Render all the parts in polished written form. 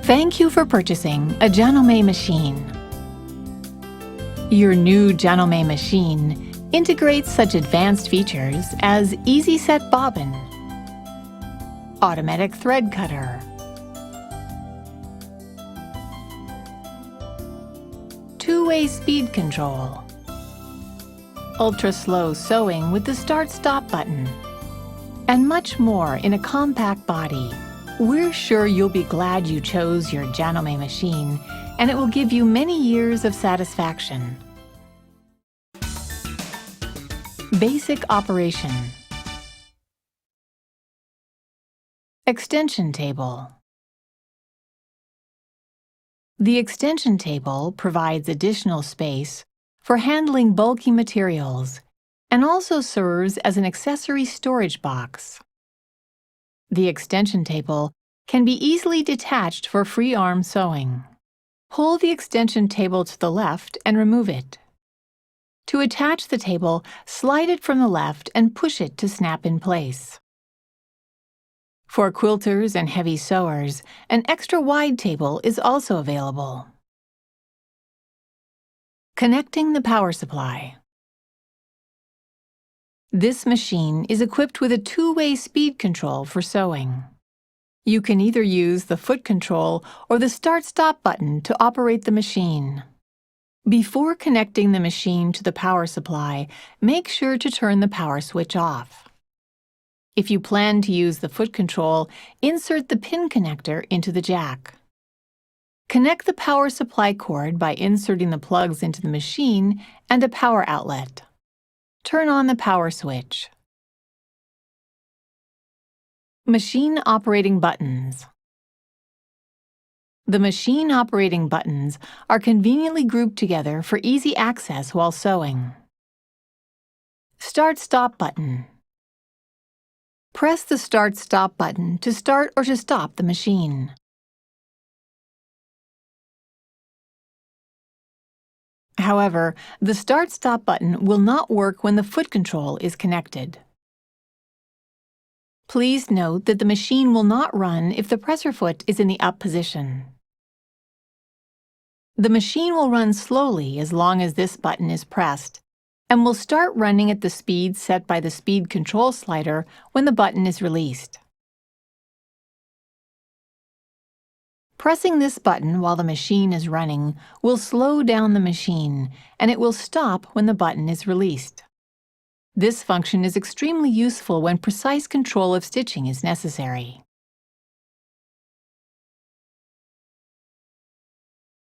Thank you for purchasing a Janome machine. Your new Janome machine integrates such advanced features as Easy Set Bobbin, Automatic Thread Cutter, Two-way speed control, ultra-slow sewing with the Start-Stop button, and much more in a compact body. We're sure you'll be glad you chose your Janome machine, and it will give you many years of satisfaction. Basic operation. Extension table. The extension table provides additional space for handling bulky materials and also serves as an accessory storage box. The extension table can be easily detached for free arm sewing. Pull the extension table to the left and remove it. To attach the table, slide it from the left and push it to snap in place. For quilters and heavy sewers, an extra wide table is also available. Connecting the power supply. This machine is equipped with a two-way speed control for sewing. You can either use the foot control or the Start-Stop button to operate the machine. Before connecting the machine to the power supply, make sure to turn the power switch off. If you plan to use the foot control, insert the pin connector into the jack. Connect the power supply cord by inserting the plugs into the machine and a power outlet. Turn on the power switch. Machine operating buttons. The machine operating buttons are conveniently grouped together for easy access while sewing. Start-Stop button. Press the Start-Stop button to start or to stop the machine. However, the Start-Stop button will not work when the foot control is connected. Please note that the machine will not run if the presser foot is in the up position. The machine will run slowly as long as this button is pressed, and will start running at the speed set by the speed control slider when the button is released. Pressing this button while the machine is running will slow down the machine, and it will stop when the button is released. This function is extremely useful when precise control of stitching is necessary.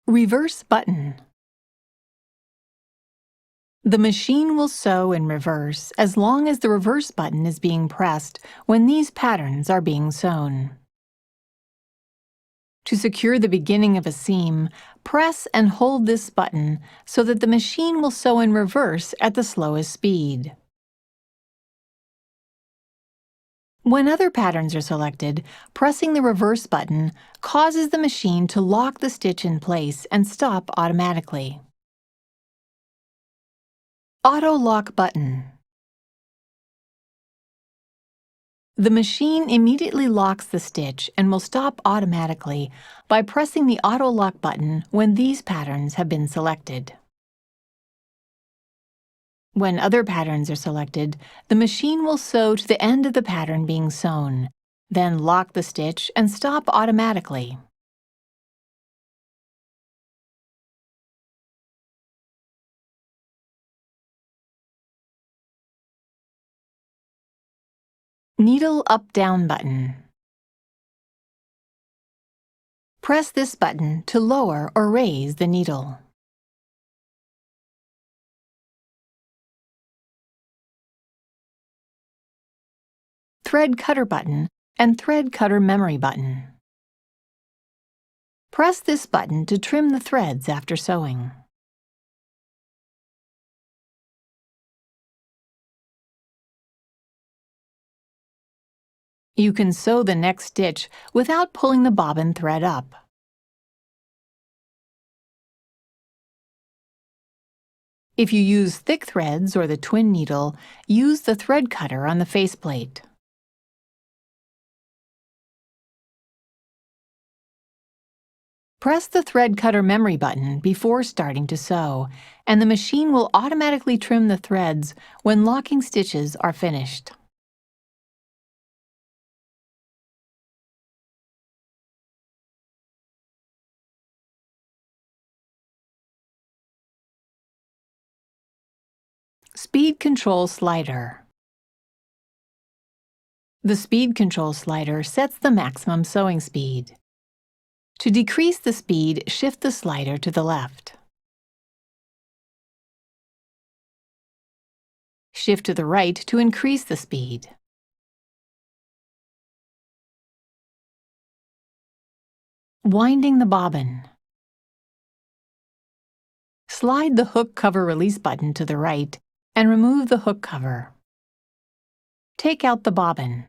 Reverse button. The machine will sew in reverse as long as the reverse button is being pressed when these patterns are being sewn. To secure the beginning of a seam, press and hold this button so that the machine will sew in reverse at the slowest speed. When other patterns are selected, pressing the reverse button causes the machine to lock the stitch in place and stop automatically. Auto lock button. The machine immediately locks the stitch and will stop automatically by pressing the auto lock button when these patterns have been selected. When other patterns are selected, the machine will sew to the end of the pattern being sewn, then lock the stitch and stop automatically. Needle up-down button. Press this button to lower or raise the needle. Thread cutter button and thread cutter memory button. Press this button to trim the threads after sewing. You can sew the next stitch without pulling the bobbin thread up. If you use thick threads or the twin needle, use the thread cutter on the faceplate. Press the thread cutter memory button before starting to sew, and the machine will automatically trim the threads when locking stitches are finished. Speed Control Slider. The Speed Control slider sets the maximum sewing speed. To decrease the speed, shift the slider to the left. Shift to the right to increase the speed. Winding the bobbin. Slide the hook cover release button to the right and remove the hook cover. Take out the bobbin.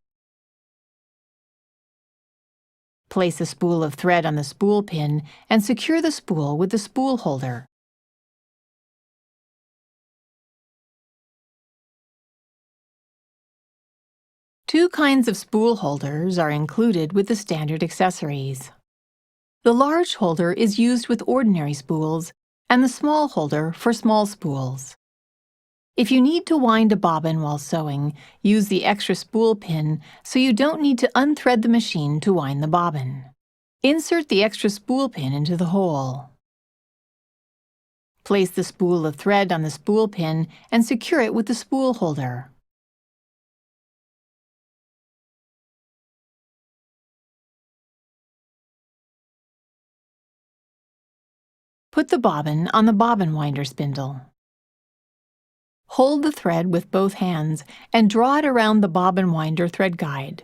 Place a spool of thread on the spool pin and secure the spool with the spool holder. Two kinds of spool holders are included with the standard accessories. The large holder is used with ordinary spools, and the small holder for small spools. If you need to wind a bobbin while sewing, use the extra spool pin so you don't need to unthread the machine to wind the bobbin. Insert the extra spool pin into the hole. Place the spool of thread on the spool pin and secure it with the spool holder. Put the bobbin on the bobbin winder spindle. Hold the thread with both hands and draw it around the bobbin winder thread guide.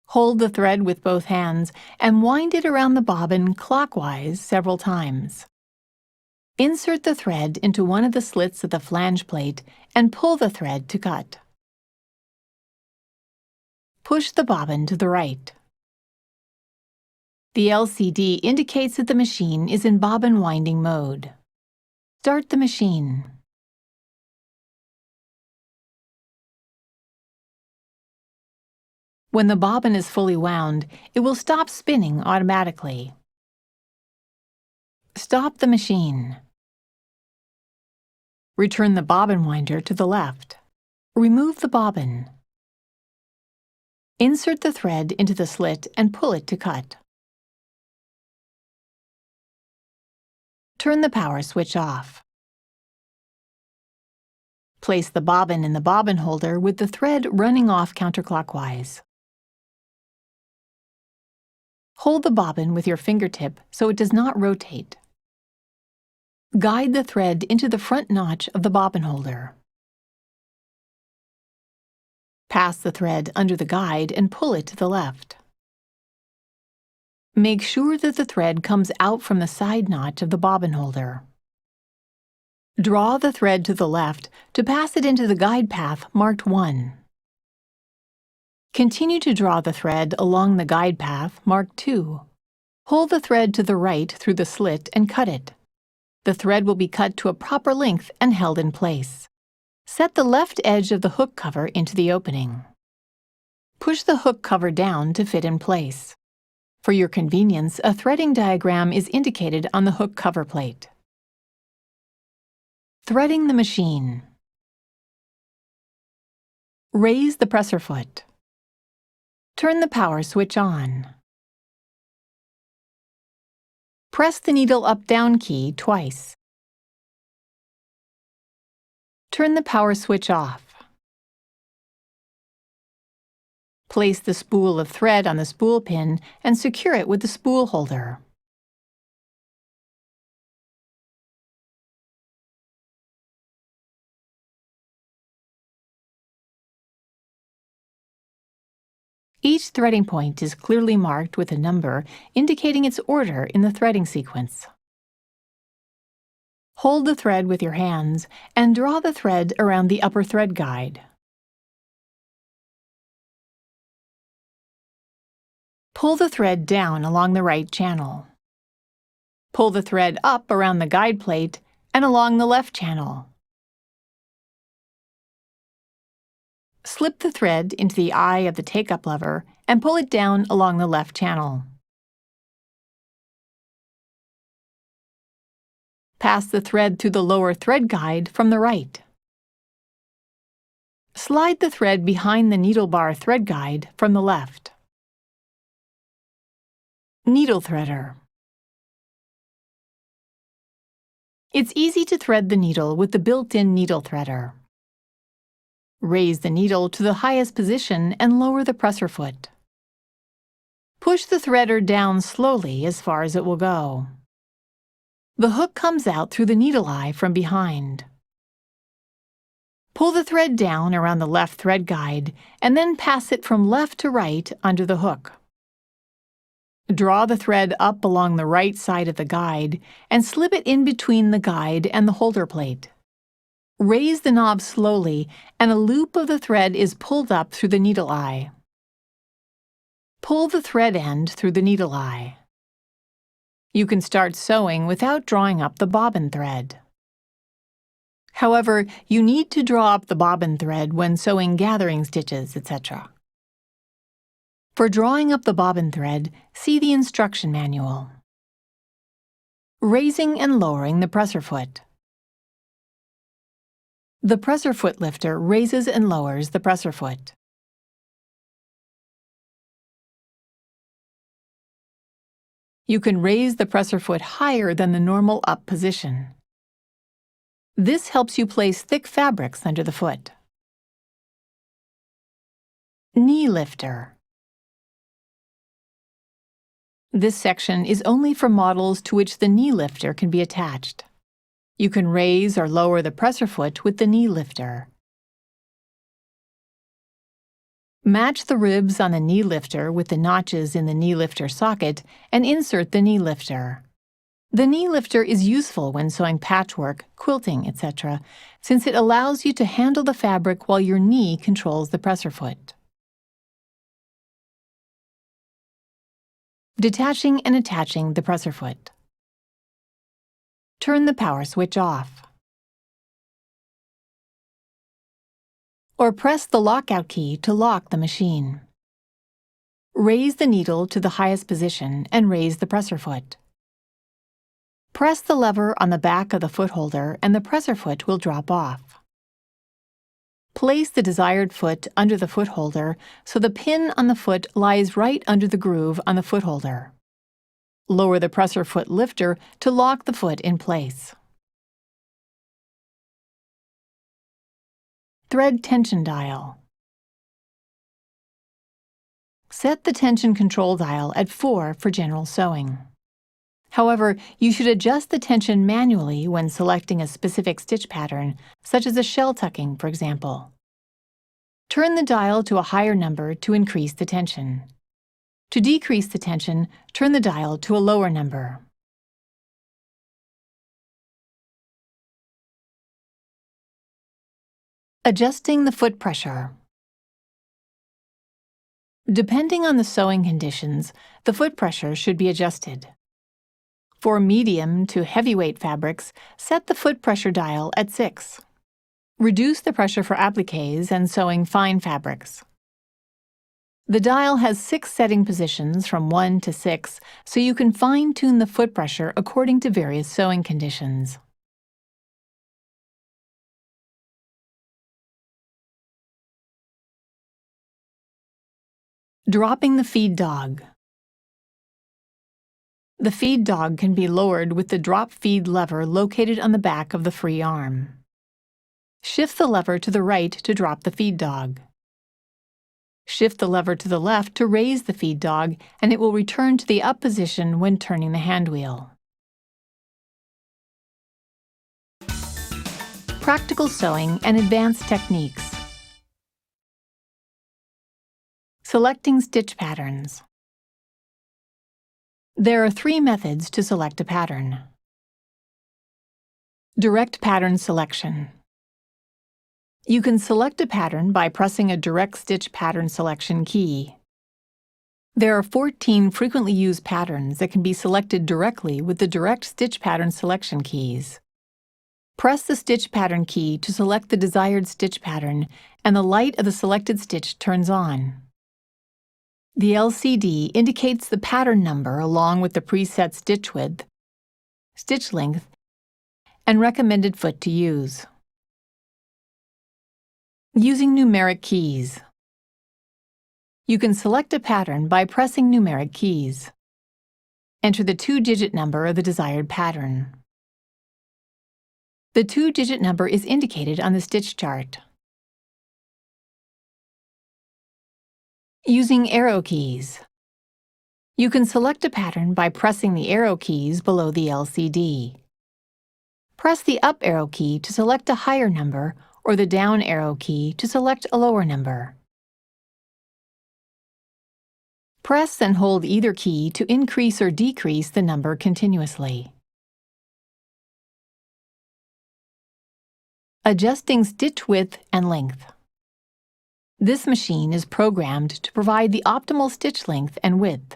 Hold the thread with both hands and wind it around the bobbin clockwise several times. Insert the thread into one of the slits of the flange plate and pull the thread to cut. Push the bobbin to the right. The LCD indicates that the machine is in bobbin winding mode. Start the machine. When the bobbin is fully wound, it will stop spinning automatically. Stop the machine. Return the bobbin winder to the left. Remove the bobbin. Insert the thread into the slit and pull it to cut. Turn the power switch off. Place the bobbin in the bobbin holder with the thread running off counterclockwise. Hold the bobbin with your fingertip so it does not rotate. Guide the thread into the front notch of the bobbin holder. Pass the thread under the guide and pull it to the left. Make sure that the thread comes out from the side notch of the bobbin holder. Draw the thread to the left to pass it into the guide path marked 1. Continue to draw the thread along the guide path marked 2. Pull the thread to the right through the slit and cut it. The thread will be cut to a proper length and held in place. Set the left edge of the hook cover into the opening. Push the hook cover down to fit in place. For your convenience, a threading diagram is indicated on the hook cover plate. Threading the machine. Raise the presser foot. Turn the power switch on. Press the needle up-down key twice. Turn the power switch off. Place the spool of thread on the spool pin and secure it with the spool holder. Each threading point is clearly marked with a number indicating its order in the threading sequence. Hold the thread with your hands and draw the thread around the upper thread guide. Pull the thread down along the right channel. Pull the thread up around the guide plate and along the left channel. Slip the thread into the eye of the take-up lever and pull it down along the left channel. pass the thread through the lower thread guide from the right. Slide the thread behind the needle bar thread guide from the left. Needle threader. It's easy to thread the needle with the built-in needle threader. Raise the needle to the highest position and lower the presser foot. Push the threader down slowly as far as it will go. The hook comes out through the needle eye from behind. Pull the thread down around the left thread guide and then pass it from left to right under the hook. Draw the thread up along the right side of the guide and slip it in between the guide and the holder plate. Raise the knob slowly and a loop of the thread is pulled up through the needle eye. Pull the thread end through the needle eye. You can start sewing without drawing up the bobbin thread. However, you need to draw up the bobbin thread when sewing gathering stitches, etc. For drawing up the bobbin thread, see the instruction manual. Raising and lowering the presser foot. The presser foot lifter raises and lowers the presser foot. You can raise the presser foot higher than the normal up position. This helps you place thick fabrics under the foot. Knee lifter. This section is only for models to which the knee lifter can be attached. You can raise or lower the presser foot with the knee lifter. Match the ribs on the knee lifter with the notches in the knee lifter socket and insert the knee lifter. The knee lifter is useful when sewing patchwork, quilting, etc., since it allows you to handle the fabric while your knee controls the presser foot. Detaching and attaching the presser foot. Turn the power switch off. Or press the lockout key to lock the machine. Raise the needle to the highest position and raise the presser foot. Press the lever on the back of the foot holder and the presser foot will drop off. Place the desired foot under the foot holder so the pin on the foot lies right under the groove on the foot holder. Lower the presser foot lifter to lock the foot in place. Thread tension dial. Set the tension control dial at 4 for general sewing. However, you should adjust the tension manually when selecting a specific stitch pattern, such as a shell tucking, for example. Turn the dial to a higher number to increase the tension. To decrease the tension, turn the dial to a lower number. Adjusting the foot pressure. Depending on the sewing conditions, the foot pressure should be adjusted. For medium to heavyweight fabrics, set the foot pressure dial at 6. Reduce the pressure for appliques and sewing fine fabrics. The dial has 6 setting positions from 1 to 6, so you can fine-tune the foot pressure according to various sewing conditions. Dropping the feed dog. The feed dog can be lowered with the drop feed lever located on the back of the free arm. Shift the lever to the right to drop the feed dog. Shift the lever to the left to raise the feed dog, and it will return to the up position when turning the hand wheel. Practical sewing and advanced techniques. Selecting stitch patterns. There are 3 methods to select a pattern. Direct pattern selection. You can select a pattern by pressing a direct stitch pattern selection key. There are 14 frequently used patterns that can be selected directly with the direct stitch pattern selection keys. Press the stitch pattern key to select the desired stitch pattern, and the light of the selected stitch turns on. The LCD indicates the pattern number along with the preset stitch width, stitch length, and recommended foot to use. Using numeric keys. You can select a pattern by pressing numeric keys. Enter the 2-digit number of the desired pattern. The 2-digit number is indicated on the stitch chart. Using arrow keys. You can select a pattern by pressing the arrow keys below the LCD. Press the up arrow key to select a higher number or the down arrow key to select a lower number. Press and hold either key to increase or decrease the number continuously. Adjusting stitch width and length. This machine is programmed to provide the optimal stitch length and width.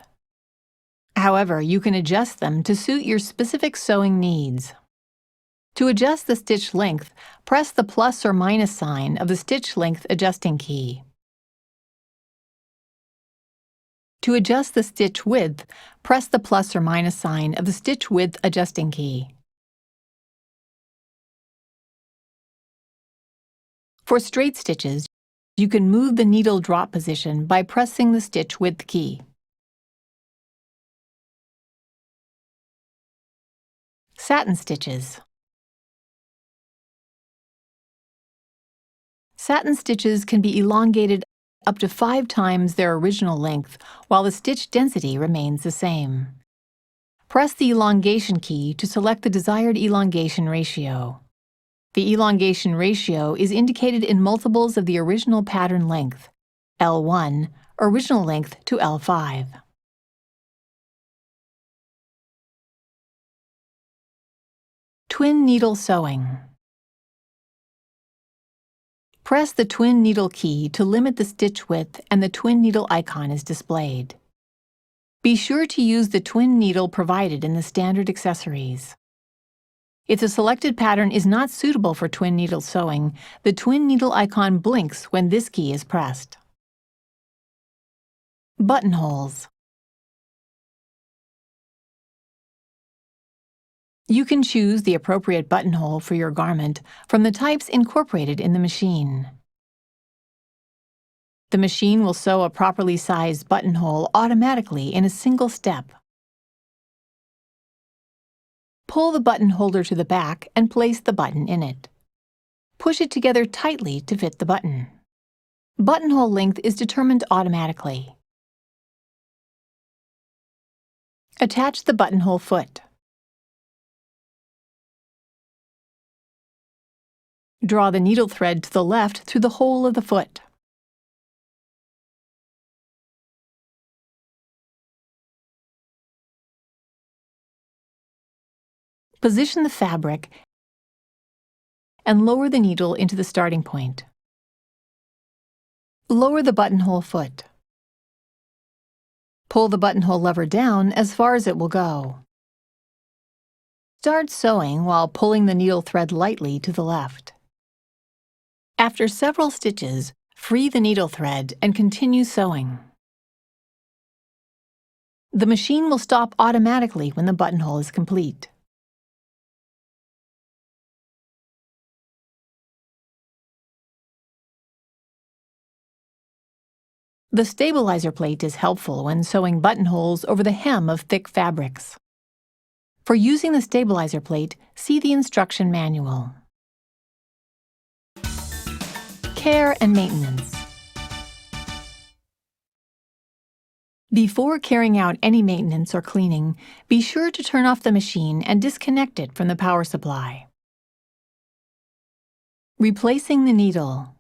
However, you can adjust them to suit your specific sewing needs. To adjust the stitch length, press the plus or minus sign of the stitch length adjusting key. To adjust the stitch width, press the plus or minus sign of the stitch width adjusting key. For straight stitches, you can move the needle drop position by pressing the stitch width key. Satin stitches. Satin stitches can be elongated up to 5 times their original length, while the stitch density remains the same. Press the elongation key to select the desired elongation ratio. The elongation ratio is indicated in multiples of the original pattern length, L1, original length to L5. Twin needle sewing. Press the twin needle key to limit the stitch width and the twin needle icon is displayed. Be sure to use the twin needle provided in the standard accessories. If the selected pattern is not suitable for twin needle sewing, the twin needle icon blinks when this key is pressed. Buttonholes. You can choose the appropriate buttonhole for your garment from the types incorporated in the machine. The machine will sew a properly sized buttonhole automatically in a single step. Pull the button holder to the back and place the button in it. Push it together tightly to fit the button. Buttonhole length is determined automatically. Attach the buttonhole foot. Draw the needle thread to the left through the hole of the foot. Position the fabric and lower the needle into the starting point. Lower the buttonhole foot. Pull the buttonhole lever down as far as it will go. Start sewing while pulling the needle thread lightly to the left. After several stitches, free the needle thread and continue sewing. The machine will stop automatically when the buttonhole is complete. The stabilizer plate is helpful when sewing buttonholes over the hem of thick fabrics. For using the stabilizer plate, see the instruction manual. Care and maintenance. Before carrying out any maintenance or cleaning, be sure to turn off the machine and disconnect it from the power supply. Replacing the needle.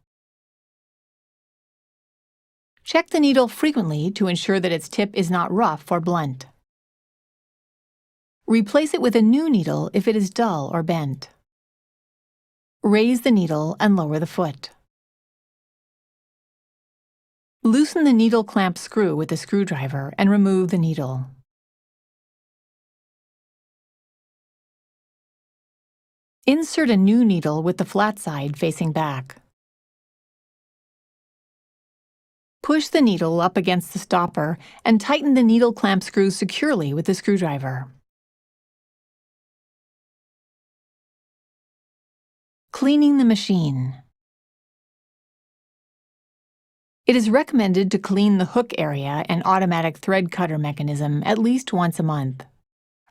Check the needle frequently to ensure that its tip is not rough or blunt. Replace it with a new needle if it is dull or bent. Raise the needle and lower the foot. Loosen the needle clamp screw with a screwdriver and remove the needle. Insert a new needle with the flat side facing back. Push the needle up against the stopper and tighten the needle clamp screw securely with the screwdriver. Cleaning the machine. It is recommended to clean the hook area and automatic thread cutter mechanism at least once a month.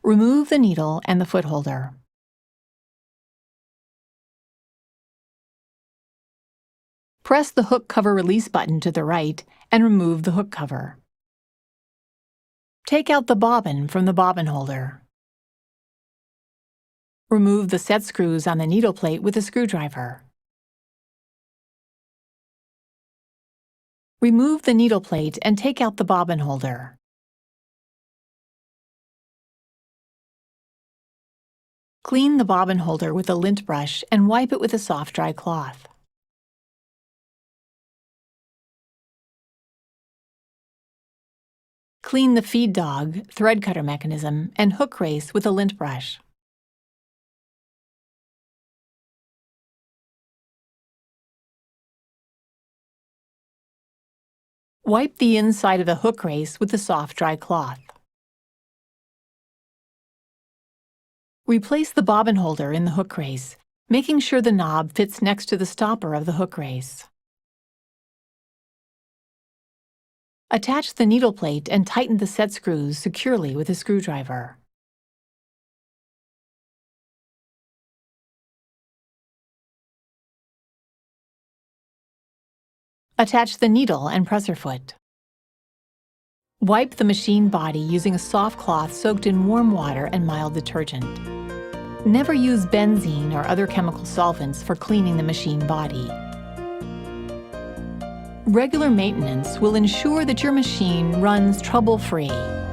Remove the needle and the foot holder. Press the hook cover release button to the right and remove the hook cover. Take out the bobbin from the bobbin holder. Remove the set screws on the needle plate with a screwdriver. Remove the needle plate and take out the bobbin holder. Clean the bobbin holder with a lint brush and wipe it with a soft, dry cloth. Clean the feed dog, thread cutter mechanism, and hook race with a lint brush. Wipe the inside of the hook race with a soft, dry cloth. Replace the bobbin holder in the hook race, making sure the knob fits next to the stopper of the hook race. Attach the needle plate and tighten the set screws securely with a screwdriver. Attach the needle and presser foot. Wipe the machine body using a soft cloth soaked in warm water and mild detergent. Never use benzene or other chemical solvents for cleaning the machine body. Regular maintenance will ensure that your machine runs trouble-free.